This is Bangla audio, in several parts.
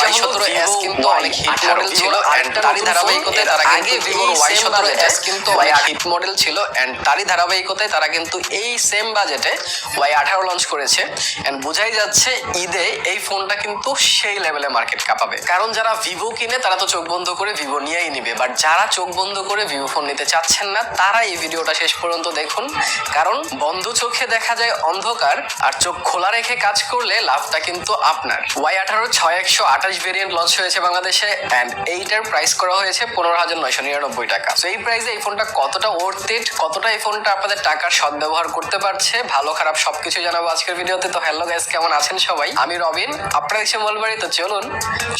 Y17s কিন্তু অনেক হিট মডেল ছিল এন্ড তারই ধারাবাহিকতায় তারা আগে ভিভোর Y17s কিন্তু অনেক হিট মডেল ছিল এন্ড তারই ধারাবাহিকতায় তারা কিন্তু এই সেম বাজেটে Y18 লঞ্চ করেছে এন্ড বোঝাই যাচ্ছে ঈদে এই ফোনটা কিন্তু সেই লেভেলে মার্কেট কাঁপাবে। কারণ যারা ভিভো কিনে তারা তো চোখ বন্ধ করে ভিভো নিয়েই নিবে, বাট যারা চোখ বন্ধ করে ভিভো ফোন নিতে চাচ্ছেন না তারা এই ভিডিওটা শেষ পর্যন্ত দেখুন, কারণ বন্ধ চোখে দেখা যায় অন্ধকার আর চোখ খোলা রেখে কাজ করলে লাভটা কিন্তু আপনার। Y18 6128 ভেরিয়েন্ট লঞ্চ হয়েছে বাংলাদেশে এন্ড এইটার প্রাইস করা হয়েছে 15,999 টাকা। তো এই প্রাইসে এই ফোনটা কতটা ওয়ার্থ ইট, কতটা এই ফোনটা আপনাদের টাকার সদ্ব্যবহার করতে পারছে, ভালো খারাপ সবকিছু জানাবো আজকের ভিডিওতে। তো হ্যালো গাইস, কেমন আছেন সবাই? আমি রবিন, আপনারা এসে মলবাড়ি। তো চলুন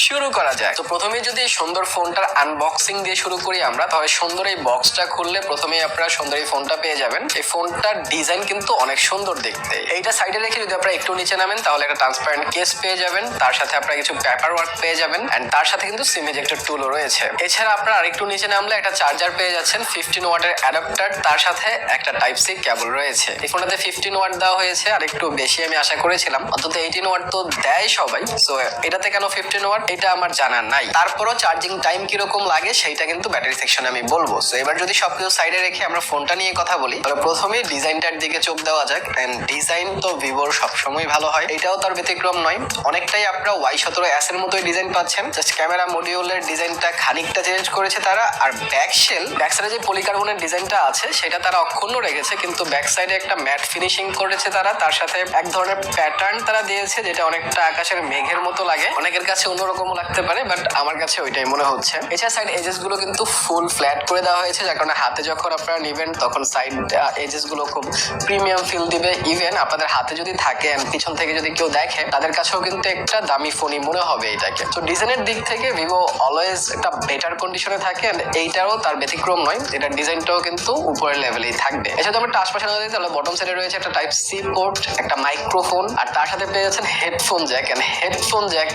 শুরু করা যায়। তো প্রথমে যদি এই সুন্দর ফোনটার আনবক্সিং দিয়ে শুরু করি আমরা, তাহলে সুন্দর এই বক্সটা খুললে প্রথমেই আপনারা সুন্দর এই ফোনটা পেয়ে যাবেন। এই ফোনটার ডিজাইন কিন্তু অনেক সুন্দর দেখতে। এইটা সাইডে রেখে যদি আপনারা একটু নিচে নামেন তাহলে একটা ট্রান্সপারেন্ট কেস পেয়ে যাবেন, তার সাথে আপনারা কিছু পেপার ওয়ার্ক পেয়ে যাবেন এন্ড তার সাথে কিন্তু সিম ইজেক্টর টুলও রয়েছে। এছাড়া আপনারা আরেকটু নিচে নামলে একটা চার্জার পেয়ে যাচ্ছেন, 15 ওয়াটের অ্যাডাপ্টার, তার সাথে একটা টাইপ সি কেবল রয়েছে। এই ফোনটাতে 15 ওয়াট দেওয়া হয়েছে, আর একটু বেশি আমি আশা করেছিলাম, অন্তত 18 ওয়াট তো দেয় সবাই। সো এটাতে কেন 15 ওয়াট এটা আমার জানা নাই। তারপরও চার্জিং টাইম কিরকম লাগে সেইটা কিন্তু ব্যাটারি সেকশনে আমি বলবো। সো এবার যদি সবকিছু সাইডে রেখে আমরা ফোনটা নিয়ে কথা বলি, তাহলে প্রথমেই ডিজাইনটার দিকে চোখ দেওয়া যাক। এন্ড ডিজাইন তো ভিভোর সবসময় ভালো হয়, এটাও তার ব্যতিক্রম নয়। অনেকটাই আপনারা Y17s এর মতোই ডিজাইন পাচ্ছেন, জাস্ট ক্যামেরা মডিউলের ডিজাইনটা খানিকটা চেঞ্জ করেছে তারা। আর ব্যাক সাইডে যে পলিকার্বনের ডিজাইনটা আছে সেটা তারা অক্ষুণ্ণ রেখেছে, কিন্তু ব্যাক সাইডে একটা ম্যাট ফিনিশিং করেছে তারা, তার সাথে এক ধরনের প্যাটার্ন তারা দিয়েছে যেটা অনেকটা আকাশের মেঘের মতো লাগে। অনেকের কাছে অন্যরকমও লাগতে পারে, বাট আমার কাছে ওইটাই মনে হচ্ছে। এছাড়া সাইড এজেস গুলো কিন্তু ফুল ফ্ল্যাট করে দেওয়া হয়েছে, যার কারণে হাতে যখন আপনারা নিবেন তখন সাইড এজেস গুলো খুব প্রিমিয়াম ফিল দিবে। ইভেন আপনাদের হাতে যদি থাকে পিছন থেকে যদি কেউ দেখে তাদের কাছেও কিন্তু একটা দামি ফোনই মনে হবে এটাকে। তো ডিজাইনের দিক থেকে ভিভো অলওয়েজ একটা বেটার কন্ডিশনে থাকে, এইটারও তার ব্যতিক্রম নয়। এটার ডিজাইনটাও কিন্তু উপরের লেভেলেই থাকবে। এছাড়া আমরা আশপাশে না দিই তাহলে বটম সাইডে রয়েছে একটা টাইপ সি পোর্ট, একটা মাইক্রোফোন, আর তার সাথে পেয়ে যাচ্ছেন headphone jack. And headphone jack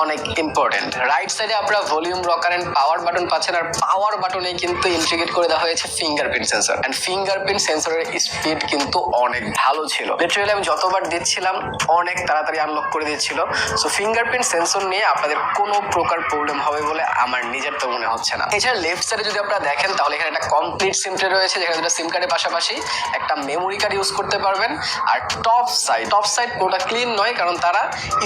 অনেক ইম্পর্টেন্ট। রাইট সাইডে আপনারা volume rocker and power button পাচ্ছেন, আর পাওয়ার বাটনে কিন্তু ইন্টিগ্রেট করে দেওয়া হয়েছে ফিঙ্গারপ্রিন্ট সেন্সর। এন্ড ফিঙ্গারপ্রিন্ট সেন্সরের স্পিড কিন্তু অনেক ভালো ছিল, লিটারালি আমি যতবার দিচ্ছিলাম অনেক তাড়াতাড়ি আনলক করে দিচ্ছিল। সো ফিঙ্গারপ্রিন্ট সেন্সর নিয়ে আপনাদের কোনো প্রকার প্রবলেম হবে বলে আমার নিজের তো মনে হচ্ছে না। এছাড়া লেফট সাইডে যদি আপনারা দেখেন তাহলে এখানে একটা কমপ্লিট সিম ট্রে রয়েছে, যেখানে দুটো সিম কার্ডের পাশাপাশি একটা মেমোরি কার্ড ইউজ করতে পারবেন। আর টপ সাইড পুরোটা ক্লিন নয়, কারণ তারা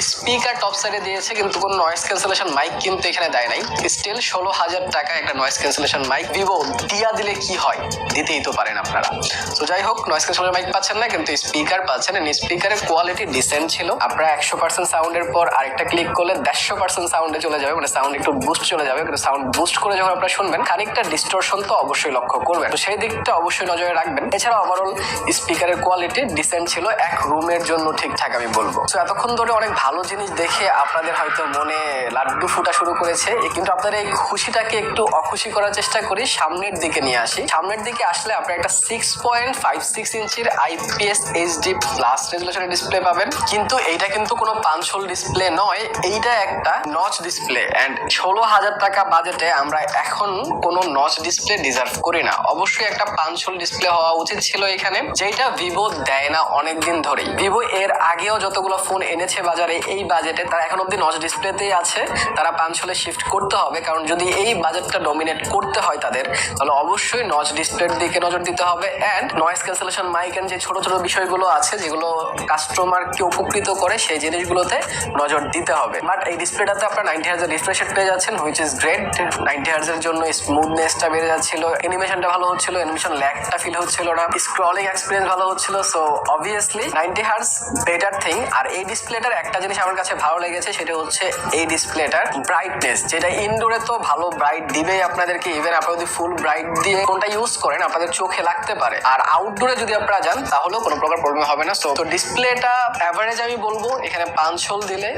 স্পিকার টপ সাইডে দিয়েছে কিন্তু কোনো নয়েজ ক্যান্সেলেশন মাইক কিন্তু এখানে দেয় নাই। স্টিল 16,000 টাকা একটা নয়েজ ক্যান্সেলেশন মাইক ভিভো দিয়া দিলে কি হয়, দিতেই তো পারেন আপনারা। তো যাই হোক, নয়েজ ক্যান্সেলেশন মাইক পাচ্ছেন না কিন্তু স্পিকার পাচ্ছেন। স্পিকারের কোয়ালিটি ডিসেন্ট ছিল। আপনারা 100% সাউন্ডের পর আরেকটা ক্লিক করলে 150% সাউন্ডে চলে যাবে, মানে সাউন্ড একটু বুস্ট চলে যাবে। কিন্তু সাউন্ড বুস্ট করে যখন আপনারা শুনবেন খানিকটা ডিস্টরশন তো অবশ্যই লক্ষ্য করবেন, তো সেই দিকটা অবশ্যই নজরে রাখবেন। এছাড়া ওভারঅল স্পিকারের কোয়ালিটি ডিসেন্ট ছিল, এক রুমের জন্য ঠিকঠাক আমি বলবো। তো এতক্ষণ ধরে অনেক ভালো জিনিস দেখে আপনাদের হয়তো মনে লাড্ডু ফুটা শুরু করেছে, কিন্তু আপনাদের এই খুশিটাকে একটু অখুশি করার চেষ্টা করি, সামনের দিকে নিয়ে আসি। সামনের দিকে আসলে আপনারা একটা 6.56 ইঞ্চির IPS HD প্লাস রেজুলেশনের ডিসপ্লে পাবেন, কিন্তু এইটা কিন্তু কোনো পাঁচশোল ডিসপ্লে নয়, এইটা একটা নচ ডিসপ্লে। এন্ড 16,000 টাকা বাজেটে আমরা এখন কোনো নচ ডিসপ্লে ডিজার্ভ করি না। অবশ্যই একটা পাঁচশোল ডিসপ্লে হওয়া উচিত ছিল এখানে, যেটা ভিভো দেয় না অনেকদিন ধরেই। ভিভো এর আগেও যতগুলো ফোন এনেছে বাজারে এই বাজেটে, তারা এখন অব্দি নচ ডিসপ্লেতেই আছে। তারা পাঁচশোলে শিফট করতে হবে, কারণ যদি এই বাজেটটা ডমিনেট করতে হয় তাদের, তাহলে অবশ্যই নচ ডিসপ্লের দিকে নজর দিতে হবে। And noise cancellation mic and যে ছোট ছোট বিষয়গুলো আছে যেগুলো কাস্টমারকে উপকৃত করে সেই জিনিসগুলোতে নজর দিতে হবে। বাট এই ডিসপ্লেটাতে আপনার 90 হার্জ রিফ্রেশ রেট পেয়ে যাচ্ছেন, হুইচ ইজ গ্রেট। 90 হার্জ এর জন্য স্মুথনেসটা বেড়ে যাচ্ছিল, অ্যানিমেশনটা ভালো হচ্ছিল, অ্যানিমেশন ল্যাগটা ফিল হচ্ছিল না, স্ক্রলিং এক্সপিরিয়েন্স ভালো হচ্ছিল। So obviously 90 hertz better thing. আর এই ডিসপ্লেটার একটা জিনিস আমার কাছে ভালো লেগেছে, সেটা হচ্ছে এই ডিসপ্লেটার ব্রাইটনেস, যেটা ইনডোরে তো ভালো ব্রাইট দিবেই আপনাদেরকে। ইভেন আপনারা যদি ফুল ব্রাইট দিয়ে ফোনটা ইউজ করেন আপনাদের চোখে লাগতে পারে, আর আউটডোরে যদি আপনারা যান তাহলেও কোনো প্রকার প্রবলেম হবে না। তো ডিসপ্লেটা অ্যাভারেজ আমি বলবো, এখানে 5 দিলে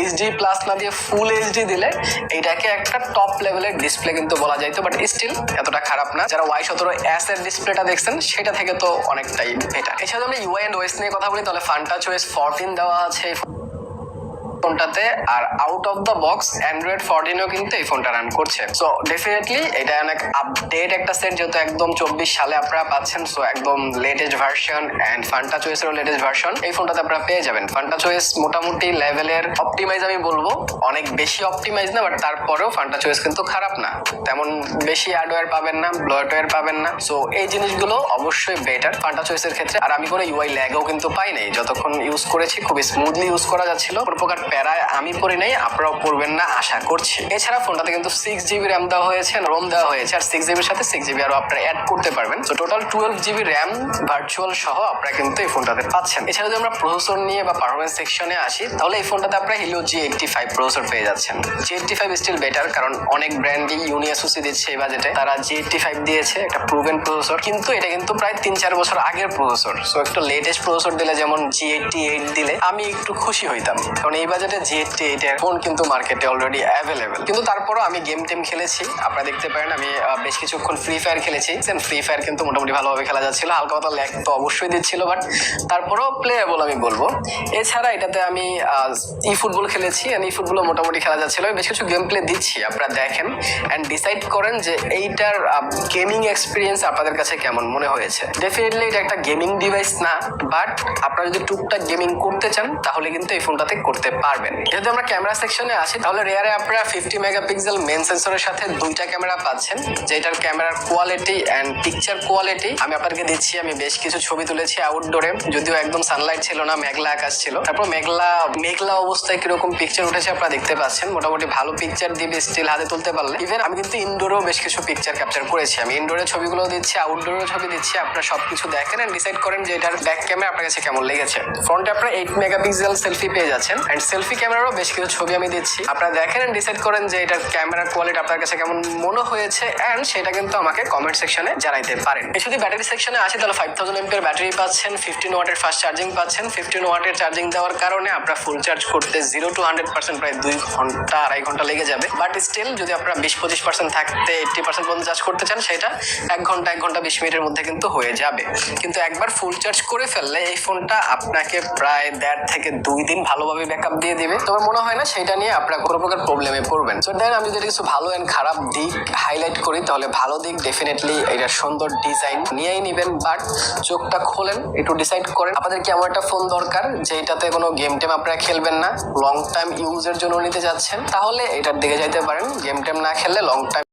HD প্লাস না দিয়ে ফুল HD দিলে এইটাকে একটা টপ লেভেলের ডিসপ্লে কিন্তু বলা যাইতো, বাট স্টিল এতটা খারাপ না। যারা Y17s এর ডিসপ্লেটা দেখছেন সেটা থেকে তো অনেকটাই বেটার। এছাড়া আমরা UI এন্ড OS নিয়ে কথা বলি, তাহলে ফান্টাচ OS 14 দেওয়া আছে। ফোনটাতে, আর out of the box Android 14ও কিন্তু এই ফোনটা রান করছে। সো ডেফিনেটলি এটা অনেক আপডেট একটা সেট, যেহেতু একদম 24 সালে আপনারা পাচ্ছেন। সো একদম লেটেস্ট ভার্সন এন্ড ফান্টা চয়েসেরও লেটেস্ট ভার্সন এই ফোনটাতে আপনারা পেয়ে যাবেন। ফান্টা চয়েস মোটামুটি লেভেলের অপটিমাইজ আমি বলবো, অনেক বেশি অপটিমাইজ না, বাট তারপরেও ফান্টা চয়েস কিন্তু খারাপ না। তেমন বেশি হার্ডওয়্যার পাবেন না, ব্লটওয়্যার পাবেন না। সো এই জিনিসগুলো অবশ্যই বেটার ফান্টা চয়েসের ক্ষেত্রে। আর আমি কোনো ইউআই ল্যাগও কিন্তু পাই নাই, যতক্ষণ ইউজ করেছি খুবই স্মুথলি ইউজ করা যাচ্ছিল, কোনো প্রকার প্যারায় আমি পড়ি নাই, আপনারাও পড়বেন না আশা করছি। এছাড়া ফোনটাতে কিন্তু 6GB র্যাম দেওয়া হয়েছে, রোম দেওয়া হয়েছে, আর 6GBর সাথে 6GB আরো আপনারা অ্যাড করতে পারবেন। তো টোটাল 12GB র্যাম ভার্চুয়াল সহ আপনারা কিন্তু এই ফোনটাতে পাচ্ছেন। এছাড়া যদি আমরা প্রসেসর নিয়ে বা পারফরমেন্স সেকশনে আসি, তাহলে এই ফোনটাতে আপনারা Helio G85 প্রসেসর পেয়ে যাচ্ছেন। G85 স্টিল বেটার, কারণ অনেক ব্র্যান্ডই ইউনিএসওসি দিচ্ছে এই বাজেটে, তারা G85 দিয়েছে, একটা প্রুভেন প্রসেসর, কিন্তু এটা কিন্তু প্রায় 3-4 বছর আগের প্রসেসর। সো একটু লেটেস্ট প্রসেসর দিলে, যেমন G88 দিলে আমি একটু খুশি হইতাম, কারণ এই বাজেটে G88 এর ফোন কিন্তু মার্কেটে অলরেডি অ্যাভেলেবেল। কিন্তু তারপরও আমি গেম টেম খেলেছি, আপনারা দেখতে পারেন আমি বেশ কিছুক্ষণ ফ্রি ফায়ার খেলেছি। ফ্রি ফায়ার কিন্তু মোটামুটি ভালোভাবে খেলা যাচ্ছিল, হালকা পাতলা ল্যাগ তো অবশ্যই দিচ্ছিল, বাট তারপরও প্লেয়েবল আমি বলবো। এছাড়া এটাতে আমি ই ফুটবল খেলেছি, ই ফুটবল মোটামুটি খেলা যাচ্ছিল। আমি বেশ কিছু গেম প্লে দিচ্ছি, আপনারা দেখেন অ্যান্ড ডিসাইড করেন যে এইটার গেমিং এক্সপিরিয়েন্স আপনাদের কাছে কেমন মনে হয়েছে। ডেফিনেটলি এটা একটা গেমিং ডিভাইস না, বাট আপনারা যদি টুকটাক গেমিং করতে চান তাহলে কিন্তু এই ফোনটাতে করতে পারবেন। যদি আমরা ক্যামেরা সেকশনে আসি, তাহলে রেয়ারে আপনারা 50 মেগাপিক্সেল মেন সেন্সরের সাথে দুইটা ক্যামেরা পাচ্ছেন, যেটার ক্যামেরার কোয়ালিটি অ্যান্ড পিকচার কোয়ালিটি আমি আপনাদেরকে দিচ্ছি। আমি বেশ কিছু ছবি তুলেছি আউটডোরে, যদিও একদম সানলাইট ছিল না, মেঘলা আকাশ ছিল। তারপর মেঘলা অবস্থায় কিরকম পিকচার উঠেছে আপনারা দেখতে পাচ্ছেন। মোটামুটি ভালো পিকচার দিবে স্টিল হাতে তুলতে পারলে। ইভেন আমি কিন্তু ইনডোরেও বেশ কিছু পিকচার ক্যাপচার করেছি। আমি ইনডোরের ছবিগুলো দিচ্ছি, আউটডোরের ছবি দিচ্ছি, আপনারা সবকিছু দেখেন এন্ড ডিসাইড করেন যে এটার ব্যাক ক্যামেরা আপনার কাছে কেমন লেগেছে। ফ্রন্টে আপনারা 8 মেগাপিক্সেল সেলফি পেয়ে যাচ্ছেন, এন্ড সেলফি ক্যামেরারও বেশ কিছু ছবি আমি দিচ্ছি। আপনারা দেখেন এন্ড ডিসাইড করেন যে এটার ক্যামেরার কোয়ালিটি আপনার কাছে কেমন মনে হয়েছে, এন্ড সেটা কিন্তু আমাকে কমেন্ট সেকশনে জানাইতে পারেন। যদি ব্যাটারি সেকশনে আসি, তাহলে 5000 mAh ব্যাটারি পাচ্ছেন, 15 ওয়াটের ফাস্ট চার্জিং পাচ্ছেন। 15 ওয়াটের চার্জিং দেওয়ার কারণে আপনারা ফুল চার্জ করতে 0 to 100% প্রায় 2 ঘন্টা 2.5 ঘন্টা লেগে যাবে। বাট স্টিল যদি আপনারা 20-25% থাকতে 80% পর্যন্ত চার্জ করতে চান, সেটা 1 ঘন্টা 20 মিনিটের মধ্যে কিন্তু হয়ে যাবে। কিন্তু একবার ফুল চার্জ করে ফেললে এই ফোনটা আপনাকে প্রায় 1.5 থেকে 2 দিন ভালোভাবে ব্যাকআপ দিয়ে দিবে। তোমার মনে হয় না সেটা নিয়ে আপনারা কোনো প্রকার প্রবলেমে পড়বেন। সো দেন আমি যদি কিছু ভালো এন্ড খারাপ দিক হাইলাইট করি, তাহলে ভালো দিক ডেফিনেটলি এটা সুন্দর ডিজাইন নিয়েই নিবেন, বাট চোখটা খোলেন, একটু ডিসাইড করেন আপনাদের কেমন একটা ফোন দরকার, যেটাতে কোনো গেম টেম আপনারা খেলবেন না, লং টাইম ইউজের জন্য নিতে যাচ্ছেন, তাহলে এটার দিকে যাইতে পারেন। গেম টেম না খেললে লং টাইম